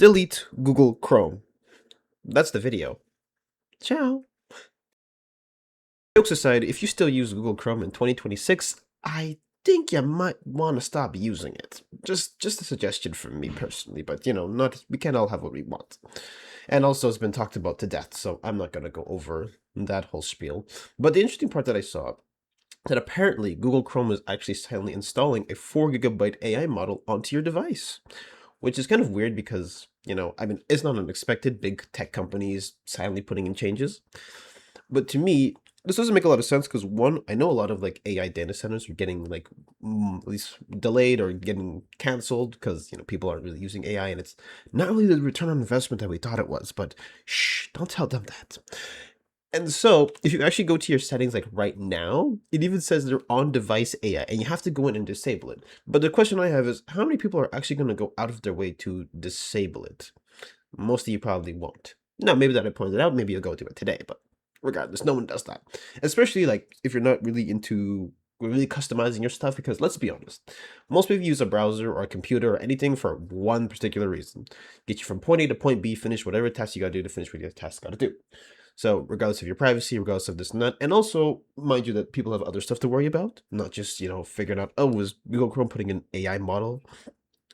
delete Google Chrome. That's the video. Ciao. Jokes aside, if you still use Google Chrome in 2026, I think you might want to stop using it. Just a suggestion from me personally, but not we can't all have what we want. And also it's been talked about to death, so I'm not gonna go over that whole spiel. But the interesting part that I saw that apparently Google Chrome is actually silently installing a 4 GB AI model onto your device, which is kind of weird because, I mean, it's not unexpected, big tech companies silently putting in changes. But to me, this doesn't make a lot of sense because one, I know a lot of like AI data centers are getting like at least delayed or getting canceled because people aren't really using AI and it's not really the return on investment that we thought it was. But shh, don't tell them that. And so, if you actually go to your settings like right now, it even says they're on device AI and you have to go in and disable it. But the question I have is how many people are actually going to go out of their way to disable it? Most of you probably won't. Now, maybe that I pointed out, maybe you'll go do it today, but regardless, no one does that. Especially like if you're not really into really customizing your stuff, because let's be honest, most people use a browser or a computer or anything for one particular reason. Get you from point A to point B, finish whatever task you gotta do to finish what your task gotta do. So regardless of your privacy, regardless of this and that, and also mind you that people have other stuff to worry about, not just, figuring out, oh, was Google Chrome putting an AI model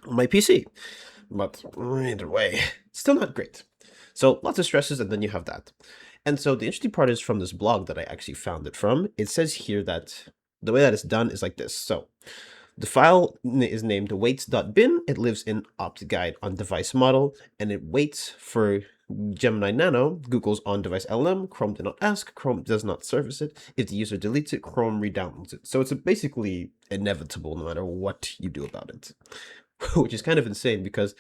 on my PC? But either way, still not great. So lots of stresses, and then you have that. And so the interesting part is from this blog that I actually found it from. It says here that the way that it's done is like this. So the file is named waits.bin. It lives in OptGuide on device model, and it waits for Gemini Nano, Google's on-device LLM. Chrome did not ask, Chrome does not service it. If the user deletes it, Chrome redownloads it. So it's basically inevitable no matter what you do about it, which is kind of insane because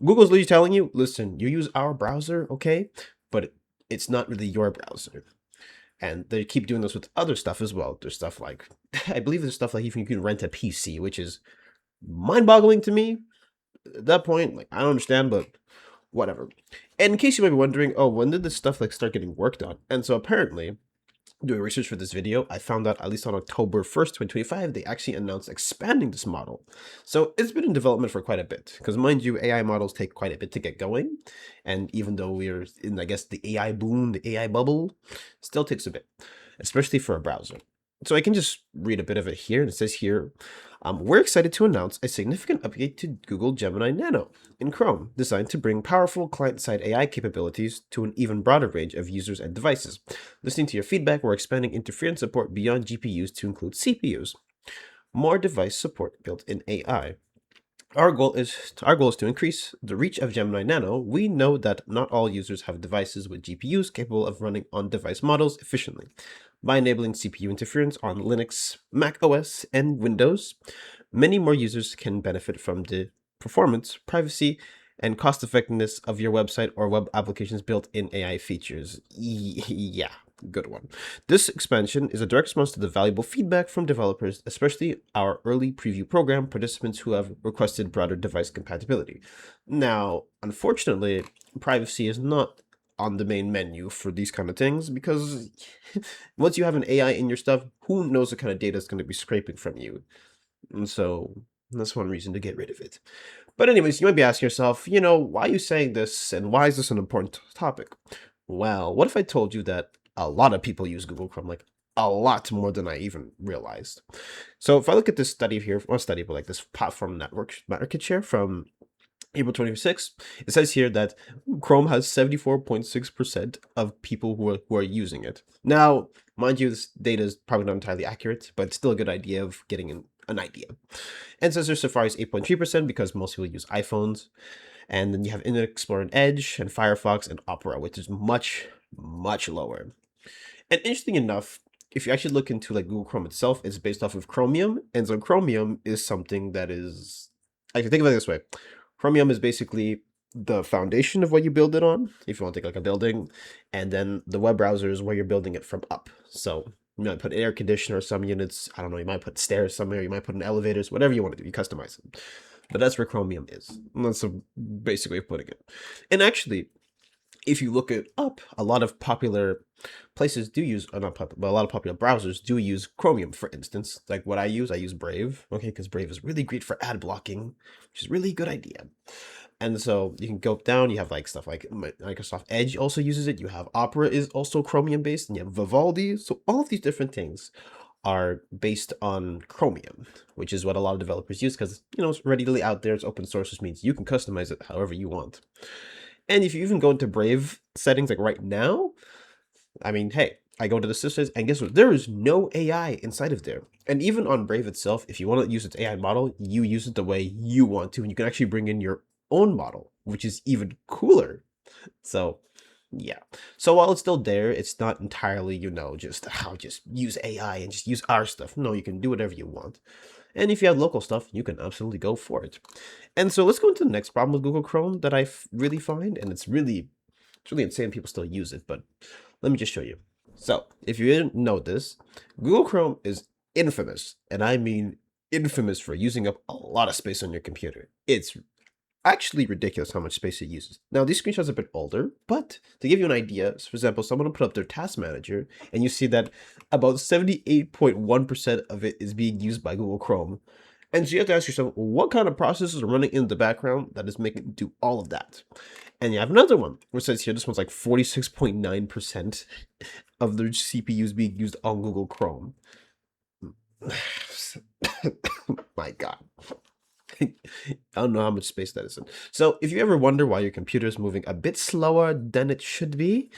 Google's literally telling you, listen, you use our browser, okay, but it's not really your browser. And they keep doing this with other stuff as well. There's stuff like, I believe there's stuff like even you can rent a PC, which is mind-boggling to me. At that point, like, I don't understand, but whatever. And in case you might be wondering, oh, when did this stuff like start getting worked on? And so apparently, doing research for this video, I found out at least on October 1st, 2025, they actually announced expanding this model. So it's been in development for quite a bit, because mind you, AI models take quite a bit to get going. And even though we're in, I guess, the AI boom, the AI bubble, still takes a bit, especially for a browser. So I can just read a bit of it here. And it says here, we're excited to announce a significant update to Google Gemini Nano in Chrome, designed to bring powerful client-side AI capabilities to an even broader range of users and devices. Listening to your feedback, we're expanding interference support beyond GPUs to include CPUs. More device support built in AI. Our goal is to increase the reach of Gemini Nano. We know that not all users have devices with GPUs capable of running on-device models efficiently. By enabling CPU interference on Linux, Mac OS, and Windows, many more users can benefit from the performance, privacy, and cost effectiveness of your website or web applications built in AI features. Yeah, good one. This expansion is a direct response to the valuable feedback from developers, especially our early preview program participants who have requested broader device compatibility. Now, unfortunately, privacy is not on the main menu for these kind of things because once you have an AI in your stuff, who knows what kind of data is going to be scraping from you? And so that's one reason to get rid of it. But anyways, you might be asking yourself, why are you saying this and why is this an important topic? Well, what if I told you that a lot of people use Google Chrome, like a lot more than I even realized? So if I look at this study here, not study, but like this platform network market share from April 26th, it says here that Chrome has 74.6% of people who are using it. Now, mind you, this data is probably not entirely accurate, but it's still a good idea of getting an idea. And since there's Safari is 8.3% because most people use iPhones. And then you have Internet Explorer and Edge and Firefox and Opera, which is much, much lower. And interesting enough, if you actually look into like Google Chrome itself, it's based off of Chromium. And so Chromium is something that is, I can think of it this way. Chromium is basically the foundation of what you build it on, if you want to take like a building, and then the web browser is where you're building it from up. So you might put an air conditioner, some units, I don't know, you might put stairs somewhere, you might put in elevators, whatever you want to do, you customize it. But that's where Chromium is. And that's a basic way of putting it. And actually, if you look it up, a lot of popular places do use, not popular, but a lot of popular browsers do use Chromium, for instance. Like what I use Brave, okay, because Brave is really great for ad blocking, which is really a good idea. And so you can go down, you have like stuff like Microsoft Edge also uses it. You have Opera is also Chromium based, and you have Vivaldi. So all of these different things are based on Chromium, which is what a lot of developers use because, you know, it's readily out there. It's open source, which means you can customize it however you want. And if you even go into Brave settings like right now, I mean, hey, I go to the systems and guess what? There is no AI inside of there. And even on Brave itself, if you want to use its AI model, you use it the way you want to, and you can actually bring in your own model, which is even cooler. So yeah. So while it's still there, it's not entirely, you know, just how just use AI and just use our stuff. No, you can do whatever you want. And if you have local stuff, you can absolutely go for it. And so let's go into the next problem with Google Chrome that I really find, and it's really insane people still use it, but let me just show you. So if you didn't know this, Google Chrome is infamous, and I mean infamous for using up a lot of space on your computer. It's actually ridiculous how much space it uses. Now, these screenshots are a bit older, but to give you an idea, so for example, someone will put up their task manager, and you see that about 78.1% of it is being used by Google Chrome. And so you have to ask yourself, what kind of processes are running in the background that is making it do all of that? And you have another one, which says here, this one's like 46.9% of their CPUs being used on Google Chrome. My God. I don't know how much space that is in. So if you ever wonder why your computer is moving a bit slower than it should be,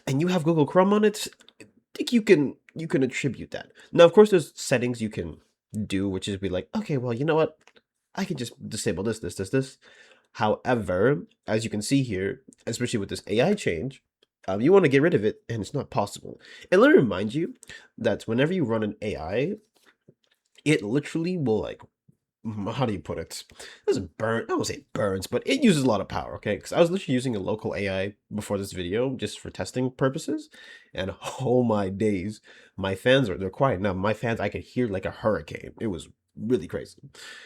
and you have Google Chrome on it, I think you can attribute that. Now, of course, there's settings you can do, which is be like, okay, well, you know what? I can just disable this. However, as you can see here, especially with this AI change, you want to get rid of it, and it's not possible. And let me remind you that whenever you run an AI, it literally will like, how do you put it? It doesn't burn. I won't say it burns, but it uses a lot of power. Okay, because I was literally using a local AI before this video just for testing purposes, and oh my days, my fans they're quiet now. My fans, I could hear like a hurricane. It was really crazy,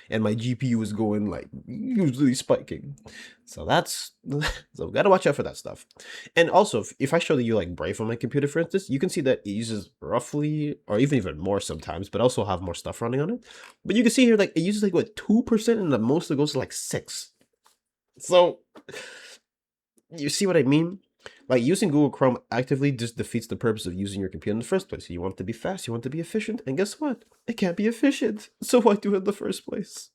and my GPU was going like usually spiking. So that's so gotta watch out for that stuff. And also, if I show you like Brave on my computer, for instance, you can see that it uses roughly, or even more sometimes, but also have more stuff running on it. But you can see here, like it uses like what 2%, and the most it goes to like 6. So you see what I mean? Like using Google Chrome actively just defeats the purpose of using your computer in the first place. You want it to be fast, you want it to be efficient, and guess what? It can't be efficient. So why do it in the first place?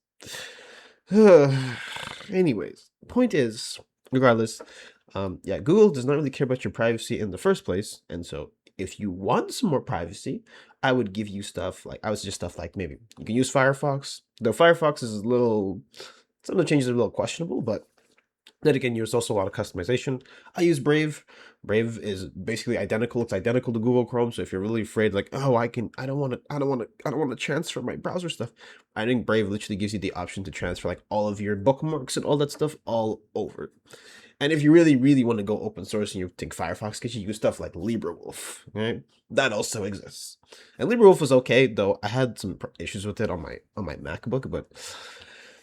Anyways, point is, regardless, yeah, Google does not really care about your privacy in the first place, and so if you want some more privacy, I would give you stuff like maybe you can use Firefox. Though Firefox is a little, some of the changes are a little questionable, but then again, there's also a lot of customization. I use Brave. Brave is basically identical. It's identical to Google Chrome. So if you're really afraid, like, oh, I don't want to transfer my browser stuff, I think Brave literally gives you the option to transfer like all of your bookmarks and all that stuff all over. And if you really, really want to go open source and you think Firefox gives you use stuff like LibreWolf, right? That also exists. And LibreWolf was okay, though I had some issues with it on my MacBook, but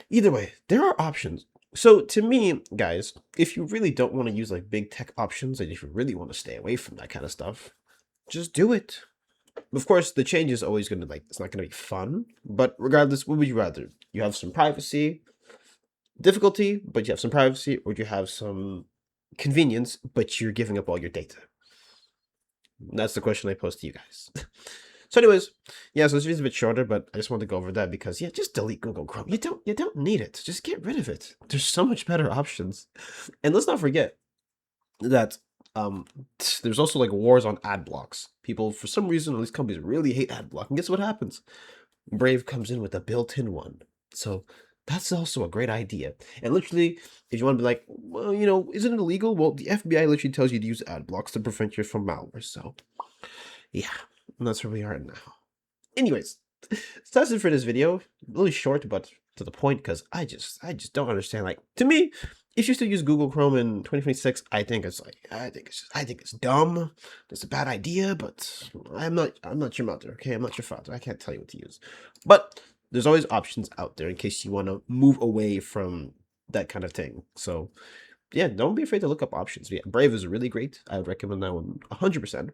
either way, there are options. So to me, guys, if you really don't want to use like big tech options, and if you really want to stay away from that kind of stuff, just do it. Of course, the change is always going to it's not going to be fun, but regardless, what would you rather? You have some privacy, difficulty, but you have some privacy, or you have some convenience, but you're giving up all your data? That's the question I pose to you guys. So anyways, yeah, so this video's a bit shorter, but I just wanted to go over that because yeah, just delete Google Chrome. You don't need it. Just get rid of it. There's so much better options. And let's not forget that there's also like wars on ad blocks. People, for some reason, all these companies really hate ad block. And guess what happens? Brave comes in with a built-in one. So that's also a great idea. And literally, if you want to be like, well, you know, isn't it illegal? Well, the FBI literally tells you to use ad blocks to prevent you from malware. So yeah, and that's where we are now. Anyways, so that's it for this video. Really short, but to the point, because I just don't understand. Like, to me, if you still use Google Chrome in 2026, I think it's dumb. It's a bad idea, but I'm not your mother, okay? I'm not your father. I can't tell you what to use. But there's always options out there in case you want to move away from that kind of thing. So yeah, don't be afraid to look up options. Yeah, Brave is really great. I would recommend that one 100%.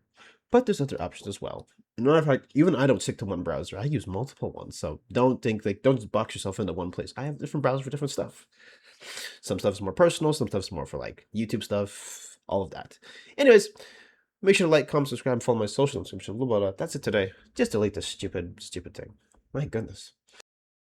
But there's other options as well. And matter of fact, even I don't stick to one browser. I use multiple ones. So don't just box yourself into one place. I have different browsers for different stuff. Some stuff is more personal, some stuff is more for like YouTube stuff, all of that. Anyways, make sure to like, comment, subscribe, follow my social description. Blah, blah, blah. That's it today. Just delete this stupid thing. My goodness.